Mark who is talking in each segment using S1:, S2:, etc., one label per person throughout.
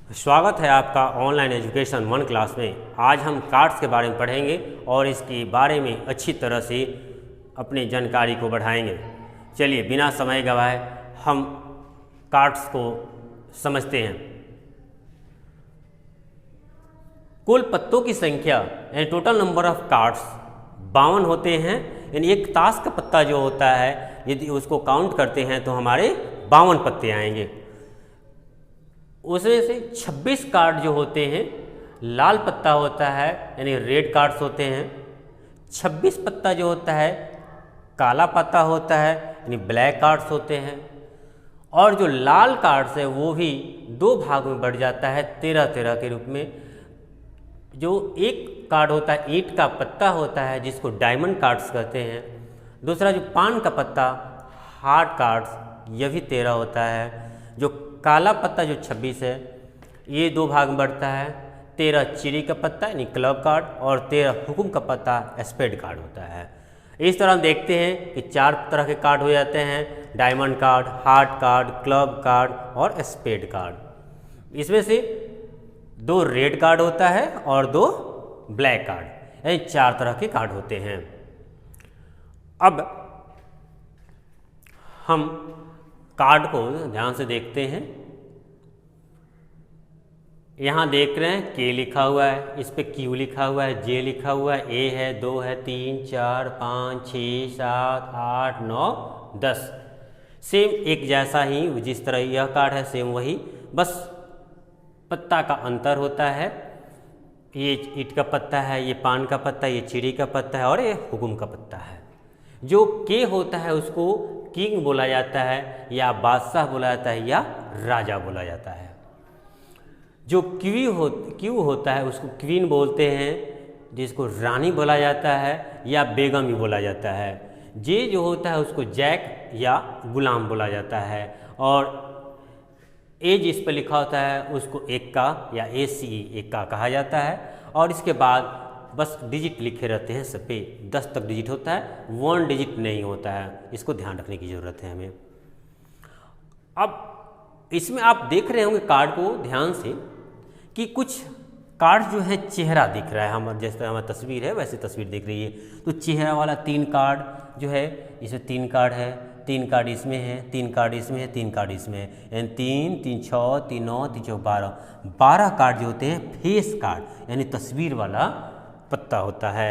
S1: स्वागत है आपका ऑनलाइन एजुकेशन 1 क्लास में। आज हम कार्ड्स के बारे में पढ़ेंगे और इसके बारे में अच्छी तरह से अपनी जानकारी को बढ़ाएंगे। चलिए बिना समय गवाए हम कार्ड्स को समझते हैं। कुल पत्तों की संख्या यानी टोटल नंबर ऑफ कार्ड्स 52 होते हैं। यानी एक ताश का पत्ता जो होता है यदि उसको काउंट करते हैं तो हमारे 52 पत्ते आएंगे। उसमें से 26 कार्ड जो होते हैं लाल पत्ता होता है यानी रेड कार्ड्स होते हैं। 26 पत्ता जो होता है काला पत्ता होता है यानी ब्लैक कार्ड्स होते हैं। और जो लाल कार्ड्स है वो भी दो भाग में बढ़ जाता है 13-13 के रूप में। जो एक कार्ड होता है ईंट का पत्ता होता है जिसको डायमंड कार्ड्स कहते हैं। दूसरा जो पान का पत्ता हार्ट कार्ड्स यह भी 13 होता है। जो काला पत्ता जो 26 है ये दो भाग में बढ़ता है। 13 चिड़ी का पत्ता यानी क्लब कार्ड और 13 हुकुम का पत्ता स्पेड कार्ड होता है। इस तरह हम देखते हैं कि 4 तरह के कार्ड हो जाते हैं, diamond card, heart card, club card और स्पेड कार्ड। इसमें से 2 रेड कार्ड होता है और 2 ब्लैक कार्ड यानी 4 तरह के कार्ड होते हैं। अब हम कार्ड को ध्यान से देखते हैं। यहाँ देख रहे हैं के लिखा हुआ है, इस पे क्यू लिखा हुआ है, जे लिखा हुआ है, ए है, 2 है, 3, 4, 5, 6, 7, 8, 9, 10। सेम एक जैसा ही जिस तरह यह कार्ड है सेम वही, बस पत्ता का अंतर होता है। ये ईंट का पत्ता है, ये पान का पत्ता, ये चिड़ी का पत्ता है और ये हुकुम का पत्ता है। जो के होता है उसको किंग बोला जाता है या बादशाह बोला जाता है या राजा बोला जाता है। जो क्यू होता है उसको क्वीन बोलते हैं जिसको रानी बोला जाता है या बेगम भी बोला जाता है। जे जो होता है उसको जैक या गुलाम बोला जाता है। और ए जिस पर लिखा होता है उसको एक्का या एसी एक्का कहा जाता है। और इसके बाद बस डिजिट लिखे रहते हैं, सब पे 10 तक डिजिट होता है, 1 डिजिट नहीं होता है। इसको ध्यान रखने की ज़रूरत है हमें। अब इसमें आप देख रहे होंगे कार्ड को ध्यान से कि कुछ कार्ड जो है चेहरा दिख रहा है। हम जैसे हमारी तस्वीर है वैसे तस्वीर दिख रही है। तो चेहरा वाला 3 कार्ड जो है इसमें 3 कार्ड है, 3 कार्ड इसमें है, 3 कार्ड इसमें है, 3 कार्ड इसमें है, यानी 3, 3, 6, 3, 9, 3, 4, 12 कार्ड जो होते हैं फेस कार्ड यानी तस्वीर वाला पत्ता होता है।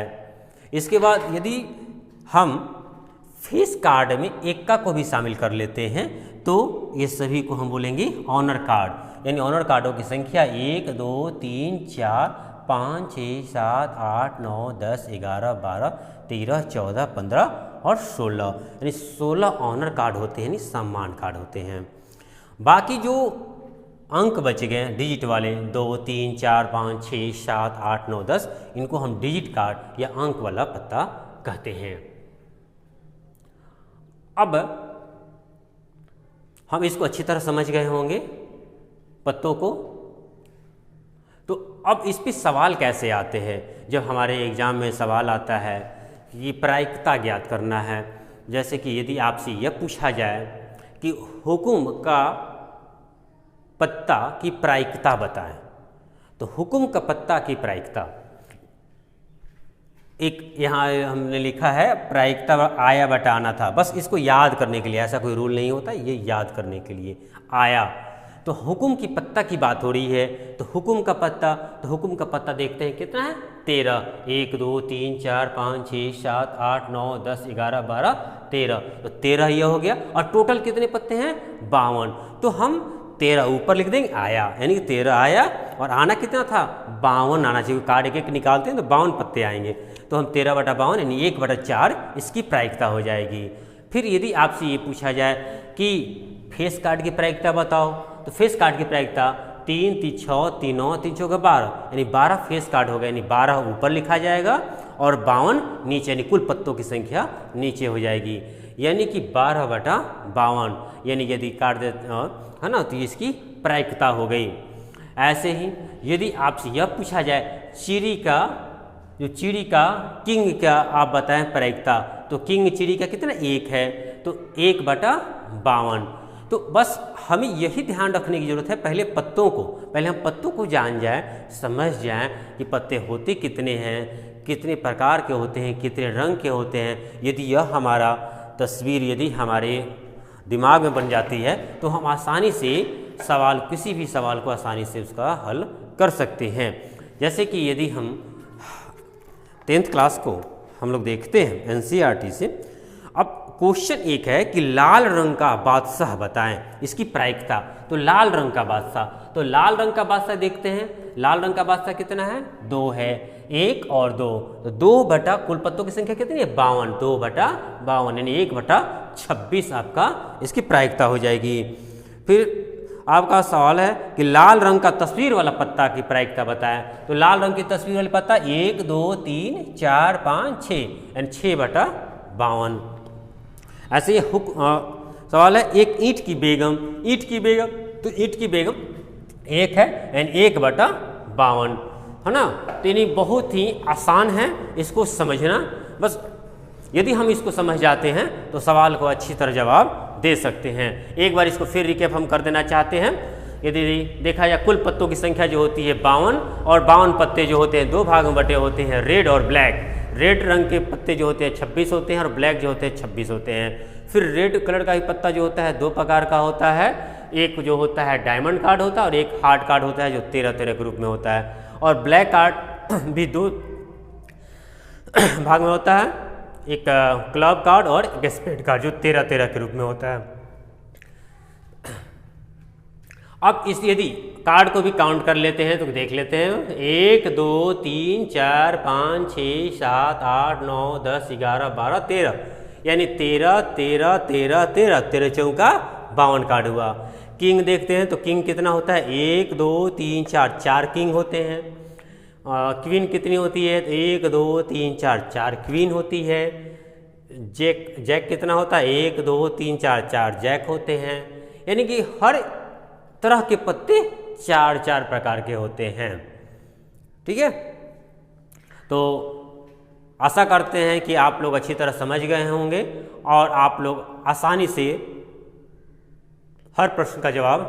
S1: इसके बाद यदि हम फेस कार्ड में एक्का को भी शामिल कर लेते हैं तो ये सभी को हम बोलेंगे ऑनर कार्ड। यानी ऑनर कार्डों की संख्या 1, 2, 3, 4, 5, 6, 7, 8, 9, 10, 11, 12, 13, 14, 15 और 16 यानी 16 ऑनर कार्ड होते हैं यानी सम्मान कार्ड होते हैं। बाकी जो अंक बच गए डिजिट वाले 2, 3, 4, 5, 6, 7, 8, 9, 10 इनको हम डिजिट कार्ड या अंक वाला पत्ता कहते हैं। अब हम इसको अच्छी तरह समझ गए होंगे पत्तों को। तो अब इस पे सवाल कैसे आते हैं। जब हमारे एग्जाम में सवाल आता है कि प्रायिकता ज्ञात करना है, जैसे कि यदि आपसे यह पूछा जाए कि हुकुम का पत्ता की प्रायिकता बताएं, तो हुकुम का पत्ता की प्रायिकता एक यहाँ हमने लिखा है प्रायिकता आया बटा आना था। बस इसको याद करने के लिए, ऐसा कोई रूल नहीं होता, ये याद करने के लिए आया। तो हुकुम की पत्ता की बात हो रही है तो हुकुम का पत्ता देखते हैं कितना है 13। 1, 2, 3, 4, 5, 6, 7, 8, 9, 10, 11, 12, 13। तो 13 यह हो गया। और टोटल कितने पत्ते हैं 52। तो हम 13 ऊपर लिख देंगे आया, यानी कि 13 आया और आना कितना था 52 आना चाहिए। कार्ड एक निकालते हैं तो 52 पत्ते आएंगे। तो हम 13/52 यानी 1/4 इसकी प्रायिकता हो जाएगी। फिर यदि आपसे ये पूछा जाए कि फेस कार्ड की प्रायिकता बताओ, तो फेस कार्ड की प्रायिकता 3, 3, 6, 3, 9, 3, 4, 12 यानी 12 फेस कार्ड हो गए। यानी 12 ऊपर लिखा जाएगा और 52 नीचे, यानी कुल पत्तों की संख्या नीचे हो जाएगी। यानी कि 12/52 यानी यदि कार्ड है ना तो इसकी प्रायिकता हो गई। ऐसे ही यदि आपसे यह पूछा जाए चिड़ी का किंग का आप बताएं प्रायिकता, तो किंग चिड़ी का कितना 1 है, तो 1/52। तो बस हमें यही ध्यान रखने की ज़रूरत है, पहले हम पत्तों को जान जाएं, समझ जाएं कि पत्ते होते कितने हैं, कितने प्रकार के होते हैं, कितने रंग के होते हैं। यदि यह हमारा तस्वीर यदि हमारे दिमाग में बन जाती है तो हम आसानी से किसी भी सवाल को आसानी से उसका हल कर सकते हैं। जैसे कि यदि हम 10th क्लास को हम लोग देखते हैं NCERT से, अब क्वेश्चन एक है कि लाल रंग का बादशाह बताएं, इसकी प्रायिकता। तो लाल रंग का बादशाह देखते हैं। लाल रंग का बादशाह कितना है? 2 है, 1 और 2, तो 2 बटा कुल पत्तों की संख्या कितनी है? 52, 2 बटा 52 यानी 1 बटा 26 आपका इसकी प्रायिकता हो जाएगी। फिर आपका सवाल है कि लाल रंग का तस्वीर वाला पत्ता की प्रायिकता बताएं। तो लाल रंग की तस्वीर वाले पत्ता 1 2 3 4 5 6 यानी 6 बटा 52। ऐसे ही सवाल है एक ईंट की बेगम, तो ईंट की बेगम 1 है यानी 1 बटा 52 है ना। तो यानी बहुत ही आसान है इसको समझना। बस यदि हम इसको समझ जाते हैं तो सवाल को अच्छी तरह जवाब दे सकते हैं। एक बार इसको फिर रिकैप हम कर देना चाहते हैं। यदि देखा जाए कुल पत्तों की संख्या जो होती है 52 और 52 पत्ते जो होते हैं 2 भाग में बटे होते हैं, रेड और ब्लैक। रेड रंग के पत्ते जो होते हैं 26 होते हैं और ब्लैक जो होते हैं 26 होते हैं। फिर रेड कलर का ही पत्ता जो होता है 2 प्रकार का होता है, एक जो होता है डायमंड कार्ड होता है और एक हार्ट कार्ड होता है जो 13-13 ग्रुप में होता है। और ब्लैक कार्ड भी 2 भाग में होता है, एक क्लब कार्ड और एक स्पेड कार्ड जो 13-13 के रूप में होता है। अब इस यदि कार्ड को भी काउंट कर लेते हैं तो देख लेते हैं 1 2 3 4 5 6 7 8 9 10 11 12 13 यानी 13 13 13 13 13 चौका 52 कार्ड हुआ। किंग देखते हैं तो किंग कितना होता है 1 2 3 4 4 किंग होते हैं। क्वीन कितनी होती है? 1 2 3 4 4 क्वीन होती है। जैक कितना होता है? 1 2 3 4 4 जैक होते हैं। यानी कि हर तरह के पत्ते 4-4 प्रकार के होते हैं। ठीक है, तो आशा करते हैं कि आप लोग अच्छी तरह समझ गए होंगे और आप लोग आसानी से हर प्रश्न का जवाब